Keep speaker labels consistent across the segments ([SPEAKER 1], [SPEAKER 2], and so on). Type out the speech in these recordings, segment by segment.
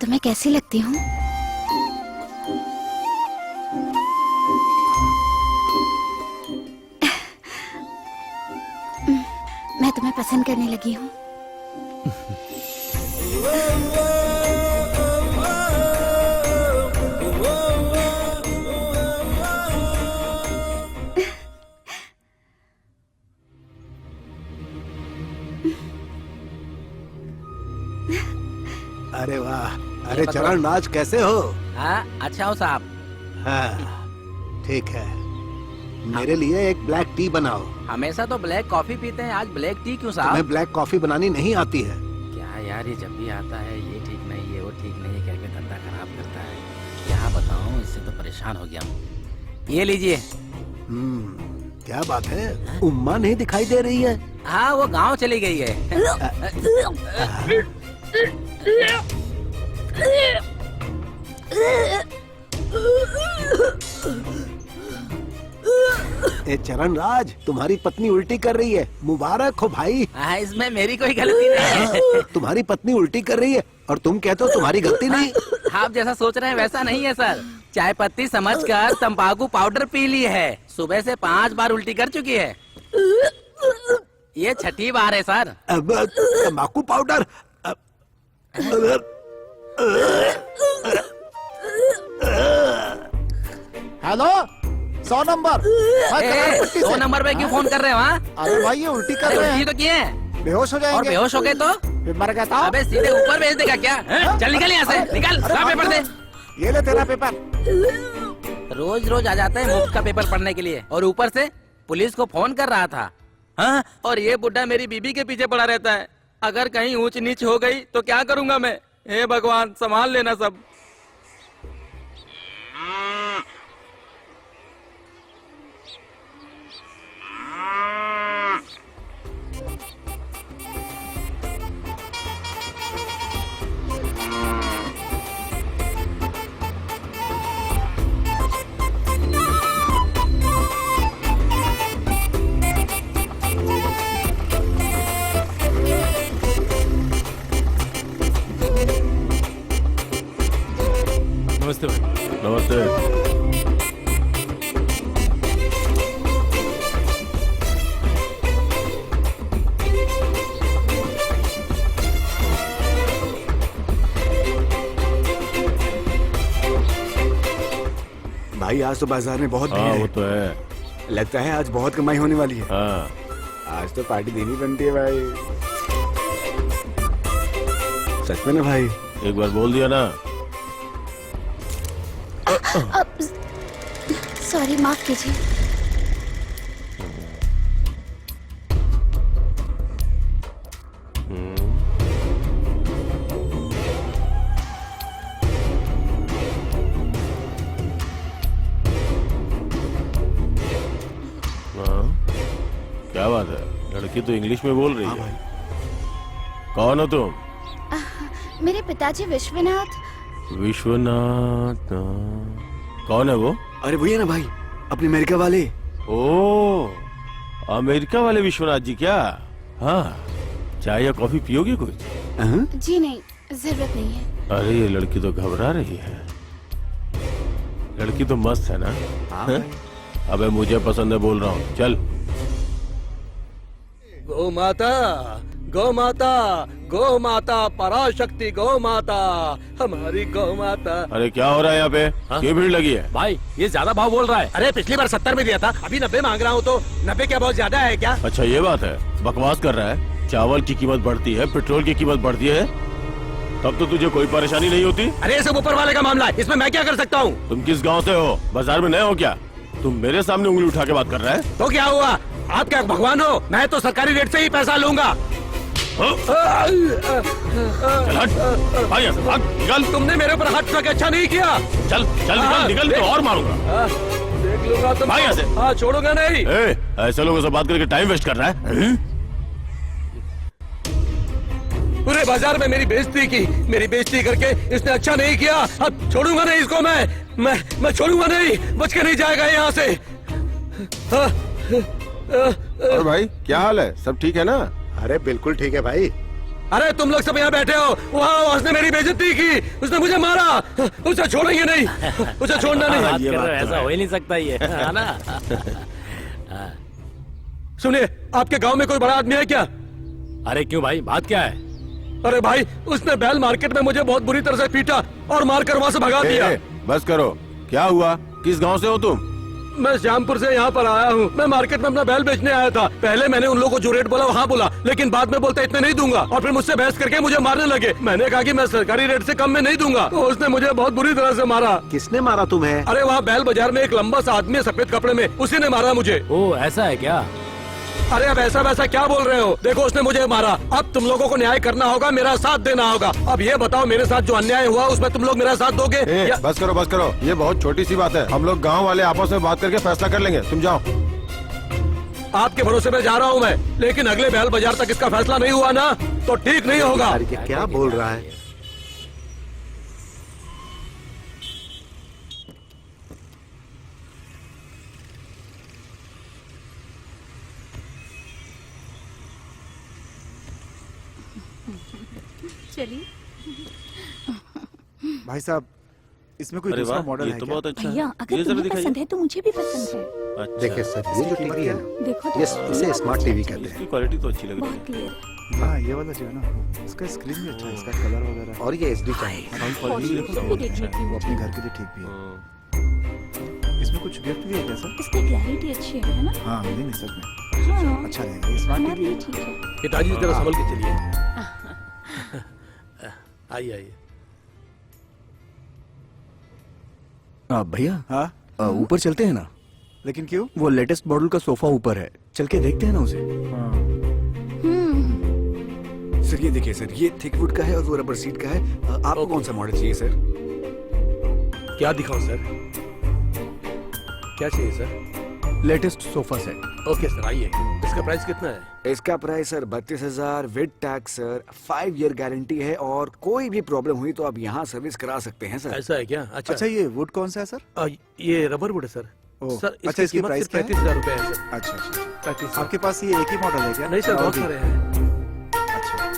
[SPEAKER 1] तुम्हें कैसी लगती हूँ? मैं तुम्हें पसंद करने लगी हूँ।
[SPEAKER 2] अरे वाह, अरे चरण राज कैसे हो?
[SPEAKER 3] हाँ अच्छा हो साहब।
[SPEAKER 2] हाँ ठीक है, मेरे लिए एक ब्लैक टी बनाओ।
[SPEAKER 3] हमेशा तो ब्लैक कॉफी पीते हैं, आज ब्लैक टी क्यों साहब?
[SPEAKER 2] तुम्हें ब्लैक कॉफी बनानी नहीं आती है?
[SPEAKER 3] क्या यार, ये जब भी आता है ये ठीक नहीं है वो ठीक नहीं है कह के धंधा खराब करता है। क्या बताऊं, इससे तो परेशान हो गया हूँ। ये लीजिए।
[SPEAKER 2] क्या बात है, उम्मा नहीं दिखाई दे रही है?
[SPEAKER 3] हाँ वो गांव चली गई है।
[SPEAKER 2] ए चरण राज, तुम्हारी पत्नी उल्टी कर रही है, मुबारक हो भाई।
[SPEAKER 3] हाँ इसमें मेरी कोई गलती नहीं है।
[SPEAKER 2] तुम्हारी पत्नी उल्टी कर रही है और तुम कहते हो तुम्हारी गलती नहीं।
[SPEAKER 3] आप जैसा सोच रहे हैं वैसा नहीं है सर। चाय पत्ती समझकर तंबाकू पाउडर पी ली है, सुबह से 5 बार उल्टी कर चुकी है, ये 6ठी बार है सर।
[SPEAKER 2] अब तंबाकू पाउडर।
[SPEAKER 4] Hello 100 number.
[SPEAKER 3] 100 नंबर पे क्यों फोन कर रहे हो? हाँ
[SPEAKER 4] अरे भाई ये उल्टी कर रहे
[SPEAKER 3] उल्टी
[SPEAKER 4] हैं,
[SPEAKER 3] तो किए हैं
[SPEAKER 4] बेहोश हो जाएंगे।
[SPEAKER 3] और बेहोश हो गए तो
[SPEAKER 4] फिर मर गया था।
[SPEAKER 3] अबे सीधे ऊपर भेज देगा क्या? चल निकल यहाँ से, निकल। ला पेपर दे।
[SPEAKER 4] ये ले तेरा पेपर।
[SPEAKER 3] रोज रोज आ जाता है मुफ्त का पेपर पढ़ने के लिए और ऊपर से पुलिस को फोन कर रहा था। हाँ और ये बुड्ढा मेरी बीबी के पीछे पड़ा रहता है। अगर कहीं ऊंच नीच हो गई तो क्या करूंगा मैं? हे भगवान संभाल लेना सब।
[SPEAKER 5] नमस्ते भाई।
[SPEAKER 6] नमस्ते।
[SPEAKER 7] भाई आज तो बाजार में बहुत भीड़
[SPEAKER 6] हाँ
[SPEAKER 7] है।
[SPEAKER 6] वो तो है।
[SPEAKER 7] लगता है आज बहुत कमाई होने वाली है।
[SPEAKER 6] हाँ
[SPEAKER 7] आज तो पार्टी देनी बनती है भाई। सच में ना भाई?
[SPEAKER 6] एक बार बोल दिया ना।
[SPEAKER 1] सॉरी, माफ कीजिए।
[SPEAKER 6] हाँ क्या बात है, लड़की तो इंग्लिश में बोल रही
[SPEAKER 7] हाँ
[SPEAKER 6] है।
[SPEAKER 7] भाई।
[SPEAKER 6] कौन हो तुम?
[SPEAKER 1] मेरे पिताजी विश्वनाथ।
[SPEAKER 6] विश्वनाथ। कौन है वो?
[SPEAKER 7] अरे वही है ना भाई, अपने अमेरिका वाले।
[SPEAKER 6] ओ अमेरिका वाले विश्वनाथ जी क्या? हाँ चाय या कॉफी पियोगी कुछ?
[SPEAKER 1] जी नहीं, जरूरत नहीं है।
[SPEAKER 6] अरे ये लड़की तो घबरा रही है। लड़की तो मस्त है ना?
[SPEAKER 7] हाँ
[SPEAKER 6] अबे मुझे पसंद है बोल रहा हूँ, चल।
[SPEAKER 5] गौ माता, गौ माता, गौ माता, पराशक्ति गौ माता, हमारी गौ माता।
[SPEAKER 6] अरे क्या हो रहा है यहाँ पे? क्यों भीड़ लगी है?
[SPEAKER 5] भाई ये ज्यादा भाव बोल रहा है। अरे पिछली बार 70 में दिया था, अभी 90 मांग रहा हूँ, तो 90 क्या बहुत ज्यादा है क्या?
[SPEAKER 6] अच्छा ये बात है, बकवास कर रहा है। चावल की कीमत बढ़ती है, पेट्रोल की कीमत बढ़ती है, तब तो तुझे कोई परेशानी नहीं होती।
[SPEAKER 5] अरे ये सब ऊपर वाले का मामला है, इसमें मैं क्या कर सकता हूँ?
[SPEAKER 6] तुम किस गांव से हो? बाजार में नए हो क्या? तुम मेरे सामने उंगली उठा के बात कर रहा है?
[SPEAKER 5] तो क्या हुआ? आप क्या भगवान हो? मैं तो सरकारी रेट से ही पैसा लूंगा।
[SPEAKER 6] चल हट, भाग यहाँ से, भाग, निकल।
[SPEAKER 5] तुमने मेरे ऊपर हाथ उठा के अच्छा नहीं किया।
[SPEAKER 6] चल चल निकल, निकल तो और मारूंगा।
[SPEAKER 5] देख लूंगा तुम।
[SPEAKER 6] भाग यहाँ से।
[SPEAKER 5] हाँ छोड़ूंगा नहीं।
[SPEAKER 6] ए, ऐसे लोगों से बात करके टाइम वेस्ट कर रहा है?
[SPEAKER 5] पूरे बाजार में मेरी बेइज्जती की, मेरी बेइज्जती करके इसने अच्छा नहीं किया। अब छोड़ूंगा नहीं इसको, मैं छोड़ूंगा नहीं, बच के नहीं जाएगा यहाँ से।
[SPEAKER 8] और भाई क्या हाल है, सब ठीक है ना?
[SPEAKER 2] अरे बिल्कुल ठीक है भाई।
[SPEAKER 5] अरे तुम लोग सब यहाँ बैठे हो, वहाँ उसने मेरी बेइज्जती की, उसने मुझे मारा, उसे छोड़ेंगे नहीं, उसे छोड़ना नहीं।
[SPEAKER 3] ऐसा हो ही नहीं सकता ये, है ना?
[SPEAKER 5] सुनिए, आपके गांव में कोई बड़ा आदमी है क्या?
[SPEAKER 6] अरे क्यों भाई, बात क्या है?
[SPEAKER 5] अरे भाई, उसने बैल मार्केट में मुझे बहुत बुरी तरह से पीटा और मारकर वहाँ से भगा दिया।
[SPEAKER 6] बस करो, क्या हुआ? किस गांव से हो तुम?
[SPEAKER 5] मैं श्यामपुर से यहाँ पर आया हूँ। मैं मार्केट में अपना बैल बेचने आया था। पहले मैंने उन लोगों को जो रेट बोला वहाँ बोला, लेकिन बाद में बोलता इतने नहीं दूंगा और फिर मुझसे बहस करके मुझे मारने लगे। मैंने कहा कि मैं सरकारी रेट से कम में नहीं दूंगा, तो उसने मुझे बहुत बुरी तरह से मारा।
[SPEAKER 2] किसने मारा तुम्हें?
[SPEAKER 5] अरे वहाँ बैल बाजार में एक लंबा सा आदमी है सफेद कपड़े में, उसी ने मारा मुझे।
[SPEAKER 6] ओ ऐसा है क्या?
[SPEAKER 5] अरे अब ऐसा वैसा क्या बोल रहे हो? देखो उसने मुझे मारा, अब तुम लोगों को न्याय करना होगा, मेरा साथ देना होगा। अब ये बताओ, मेरे साथ जो अन्याय हुआ उसमें तुम लोग मेरा साथ दोगे या...
[SPEAKER 6] बस करो, ये बहुत छोटी सी बात है। हम लोग गांव वाले आपस में बात करके फैसला कर लेंगे, तुम जाओ।
[SPEAKER 5] आपके भरोसे में जा रहा हूँ मैं, लेकिन अगले बैल बाजार तक इसका फैसला नहीं हुआ ना तो ठीक नहीं होगा।
[SPEAKER 2] अरे क्या बोल रहा है?
[SPEAKER 1] चलिए।
[SPEAKER 4] भाई साहब, इसमें कोई दूसरा मॉडल है
[SPEAKER 6] तो
[SPEAKER 4] क्या?
[SPEAKER 6] बहुत अच्छा
[SPEAKER 8] भैया,
[SPEAKER 6] है।
[SPEAKER 8] अगर
[SPEAKER 6] ये
[SPEAKER 8] तुम्हें
[SPEAKER 6] जरा
[SPEAKER 8] पसंद है तो मुझे भी पसंद है।
[SPEAKER 6] अच्छा।
[SPEAKER 2] देखिए सर, ये जो टीवी है ना,
[SPEAKER 8] देखो तो
[SPEAKER 2] ये इसे स्मार्ट टीवी कहते
[SPEAKER 6] इसकी
[SPEAKER 2] हैं
[SPEAKER 6] क्वालिटी तो अच्छी लग रही
[SPEAKER 8] बहुत
[SPEAKER 6] है।
[SPEAKER 8] क्लियर है।
[SPEAKER 4] हाँ, ये वाला जो है ना, इसका स्क्रीन भी अच्छा है, इसका कलर वगैरह
[SPEAKER 2] और ये HD चैनल।
[SPEAKER 4] साउंड क्वालिटी देखो
[SPEAKER 8] इसको भी देख लेती
[SPEAKER 4] वो
[SPEAKER 8] हूँ।
[SPEAKER 4] अपने घर के लिए ठीक भी है। इसमें कुछ गिफ्ट भी है क्या सर?
[SPEAKER 8] इसकी क्लैरिटी अच्छी है ना?
[SPEAKER 4] हाँ, मिलेंगे सर में।
[SPEAKER 8] हाँ,
[SPEAKER 4] अच्छा रहेगा, ये स्मार्ट
[SPEAKER 8] हमारे
[SPEAKER 4] टीवी
[SPEAKER 8] लिए ठीक है।
[SPEAKER 5] पिताजी जरा संभल के चलिए। आइए आइए।
[SPEAKER 7] भैया,
[SPEAKER 4] हाँ,
[SPEAKER 7] ऊपर चलते हैं ना?
[SPEAKER 4] लेकिन क्यों?
[SPEAKER 7] वो लेटेस्ट मॉडल का सोफा ऊपर है, चल के देखते हैं ना उसे।
[SPEAKER 2] सर ये देखिए सर, ये थिक वुड का है और वो रबर सीट का है। आपको कौन सा मॉडल चाहिए सर?
[SPEAKER 5] क्या दिखाऊं सर? क्या चाहिए sir?
[SPEAKER 7] Latest sofa set.
[SPEAKER 5] Okay sir, आइए। इसका प्राइस कितना है?
[SPEAKER 7] इसका price sir 32,000 with tax sir. 5 year guarantee है और कोई भी प्रॉब्लम हुई तो आप यहाँ सर्विस करा सकते हैं सर।
[SPEAKER 5] ऐसा है क्या? अच्छा,
[SPEAKER 4] अच्छा, ये वुड कौन सा है सर?
[SPEAKER 5] ये रबर वुड है सर।
[SPEAKER 4] ओह,
[SPEAKER 5] सर
[SPEAKER 4] अच्छा, इसकी प्राइस क्या है?
[SPEAKER 5] 35,000 रुपए है सर।
[SPEAKER 4] अच्छा अच्छा।
[SPEAKER 5] 35,000।
[SPEAKER 4] आपके पास ये एक ही मॉडल है क्या?
[SPEAKER 5] नहीं सर,
[SPEAKER 4] और
[SPEAKER 5] बहुत
[SPEAKER 4] भी?
[SPEAKER 5] सारे हैं।
[SPEAKER 4] अच्छा।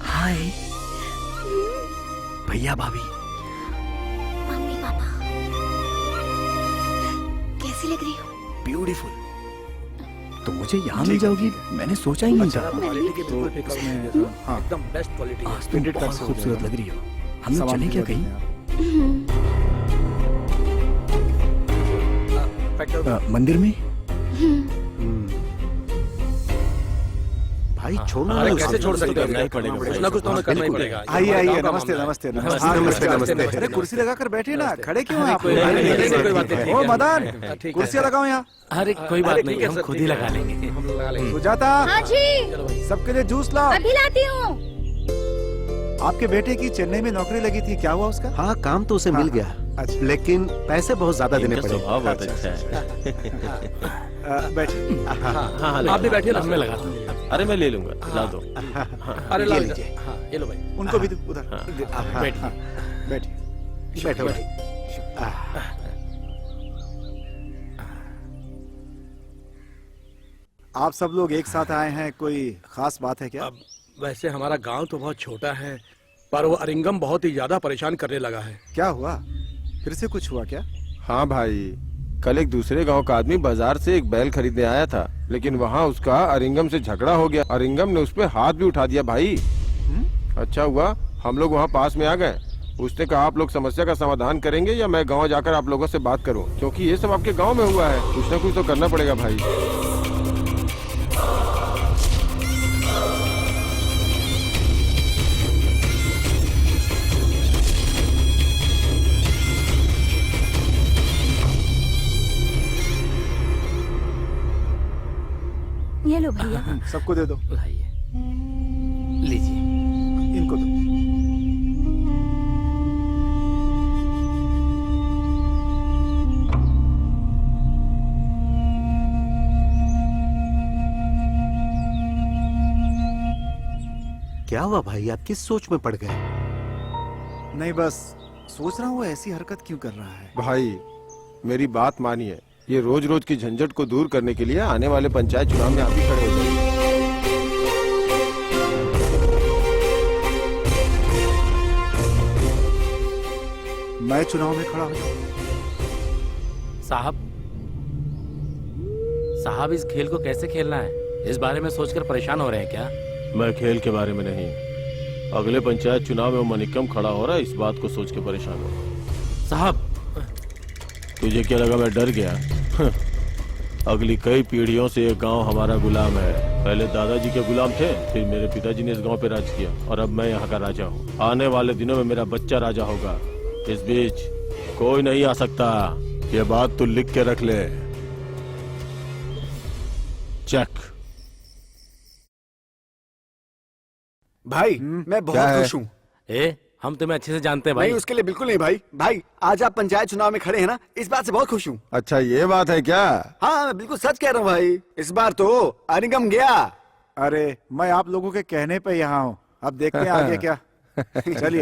[SPEAKER 7] हाय भैया भाभी।
[SPEAKER 1] मम्मी पापा, कैसी लग रही हो?
[SPEAKER 7] ब्यूटीफुल। तो मुझे यहाँ मिल जाओगी, मैंने सोचा ही नहीं था।
[SPEAKER 5] क्वालिटी के बिल्कुल फेंका हुआ है जैसा।
[SPEAKER 4] हाँ,
[SPEAKER 5] एकदम बेस्ट क्वालिटी है।
[SPEAKER 7] आज तुम
[SPEAKER 4] Printed
[SPEAKER 7] बहुत
[SPEAKER 4] card से हो
[SPEAKER 7] खूबसूरत
[SPEAKER 4] जाएगा।
[SPEAKER 7] लग रही हो। हम लोग
[SPEAKER 4] सामान
[SPEAKER 7] चलें
[SPEAKER 4] भी
[SPEAKER 7] क्या
[SPEAKER 4] देते
[SPEAKER 7] कहीं?
[SPEAKER 4] हैं आप।
[SPEAKER 5] पैक
[SPEAKER 7] मंदिर में?
[SPEAKER 2] भाई छोड़ो
[SPEAKER 5] अरे
[SPEAKER 2] ना
[SPEAKER 5] कैसे
[SPEAKER 2] उसे।
[SPEAKER 5] छोड़ सकते
[SPEAKER 6] करना ही
[SPEAKER 5] हैं?
[SPEAKER 6] पड़ेगा।
[SPEAKER 5] कुछ ना कुछ तो हमें करना ही पड़ेगा।
[SPEAKER 4] आइए आइए,
[SPEAKER 5] गाँव का
[SPEAKER 4] नमस्ते
[SPEAKER 5] मामला है।
[SPEAKER 4] नमस्ते
[SPEAKER 2] हाँ, नमस्ते, नमस्ते।
[SPEAKER 4] अरे कुर्सी लगाकर बैठिए ना, खड़े क्यों हैं आप?
[SPEAKER 5] कोई बात नहीं, नहीं, कोई बात नहीं,
[SPEAKER 4] ओ
[SPEAKER 5] ठीक है।
[SPEAKER 4] मदन,
[SPEAKER 5] ठीक है।
[SPEAKER 4] कुर्सियाँ लगाओ यहाँ।
[SPEAKER 6] अरे कोई बात
[SPEAKER 5] अरे
[SPEAKER 6] नहीं,
[SPEAKER 5] ठीक है
[SPEAKER 6] हम
[SPEAKER 5] सर,
[SPEAKER 6] खुद
[SPEAKER 5] ठीक
[SPEAKER 6] ही
[SPEAKER 5] है।
[SPEAKER 6] लगा लेंगे।
[SPEAKER 5] हम लोग लगा लेंगे।
[SPEAKER 4] सुजाता,
[SPEAKER 1] हाँ जी,
[SPEAKER 5] चलो भाई।
[SPEAKER 4] सबके लिए जूस लाओ।
[SPEAKER 1] अभी लाती हूँ।
[SPEAKER 4] आपके बेटे की चेन्नई में नौकरी लगी थी, क्या हुआ उसका?
[SPEAKER 2] हाँ, काम तो उसे मिल
[SPEAKER 4] हाँ,
[SPEAKER 2] गया,
[SPEAKER 4] अच्छा।
[SPEAKER 2] लेकिन पैसे बहुत ज्यादा देने
[SPEAKER 6] इनका
[SPEAKER 2] पड़े।
[SPEAKER 6] स्वभाव बहुत अच्छा है।
[SPEAKER 4] बैठिए।
[SPEAKER 6] हाँ,
[SPEAKER 5] आप भी बैठिए ना।
[SPEAKER 6] मैं लगाता हूँ। अरे मैं ले लूंगा, ला दो।
[SPEAKER 5] अरे
[SPEAKER 2] ये
[SPEAKER 5] ला
[SPEAKER 2] लीजिए।
[SPEAKER 5] लीजिए। हाँ, ये लो भाई।
[SPEAKER 4] उनको भी उधर
[SPEAKER 6] बैठिए।
[SPEAKER 4] बैठिए।
[SPEAKER 2] बैठो भाई।
[SPEAKER 4] आप सब लोग एक साथ आए हैं, कोई खास बात है क्या?
[SPEAKER 5] अब वैसे हमारा गांव तो बहुत छोटा है, पर वो अरिंगम बहुत ही ज्यादा परेशान करने लगा है।
[SPEAKER 4] क्या हुआ? फिर से कुछ हुआ क्या?
[SPEAKER 6] हाँ भाई, कल एक दूसरे गांव का आदमी बाजार से एक बैल खरीदने आया था, लेकिन वहाँ उसका अरिंगम से झगड़ा हो गया। अरिंगम ने उस पे हाथ भी उठा दिया भाई। अच्छा हुआ हम लोग वहाँ पास में आ गए। उसने कहा आप लोग समस्या का समाधान करेंगे या मैं गांव जाकर आप लोगों से बात करूं, क्योंकि ये सब आपके गांव में हुआ है। कुछ ना कुछ तो करना पड़ेगा भाई।
[SPEAKER 8] ये लो भैया।
[SPEAKER 4] सबको दे दो,
[SPEAKER 3] लाइए, लीजिए।
[SPEAKER 4] इनको दो।
[SPEAKER 9] क्या हुआ भाई, आप किस सोच में पड़ गए?
[SPEAKER 2] नहीं बस सोच रहा हूँ वो ऐसी हरकत क्यों कर रहा है।
[SPEAKER 6] भाई मेरी बात मानिए, ये रोज रोज की झंझट को दूर करने के लिए आने वाले पंचायत चुनाव में आप ही खड़े हो जाइए।
[SPEAKER 2] मैं चुनाव में खड़ा हो जाऊँ।
[SPEAKER 3] साहब इस खेल को कैसे खेलना है, इस बारे में सोचकर परेशान हो रहे हैं क्या?
[SPEAKER 6] मैं खेल के बारे में नहीं, अगले पंचायत चुनाव में वो मनिकम खड़ा हो रहा है, इस बात को सोच के परेशान हो।
[SPEAKER 3] साहब
[SPEAKER 6] तुझे क्या लगा मैं डर गया? अगली कई पीढ़ियों से ये गांव हमारा गुलाम है। पहले दादाजी के गुलाम थे, फिर मेरे पिताजी ने इस गांव पे राज किया और अब मैं यहाँ का राजा हूँ। आने वाले दिनों में मेरा बच्चा राजा होगा। इस बीच कोई नहीं आ सकता, ये बात तू लिख के रख ले। चेक।
[SPEAKER 7] भाई मैं बहुत
[SPEAKER 6] क्या है?
[SPEAKER 7] खुश हूँ।
[SPEAKER 3] हम तुम्हें अच्छे से जानते हैं भाई।
[SPEAKER 7] नहीं उसके लिए बिल्कुल नहीं भाई। भाई आज आप पंचायत चुनाव में खड़े हैं ना, इस बात से बहुत खुश हूँ।
[SPEAKER 6] अच्छा ये बात है क्या?
[SPEAKER 7] हाँ मैं बिल्कुल सच कह रहा हूँ भाई, इस बार तो अरिंगम गया।
[SPEAKER 2] अरे मैं आप लोगों के कहने पे यहाँ हूँ, अब देखते हैं आगे क्या। चलिए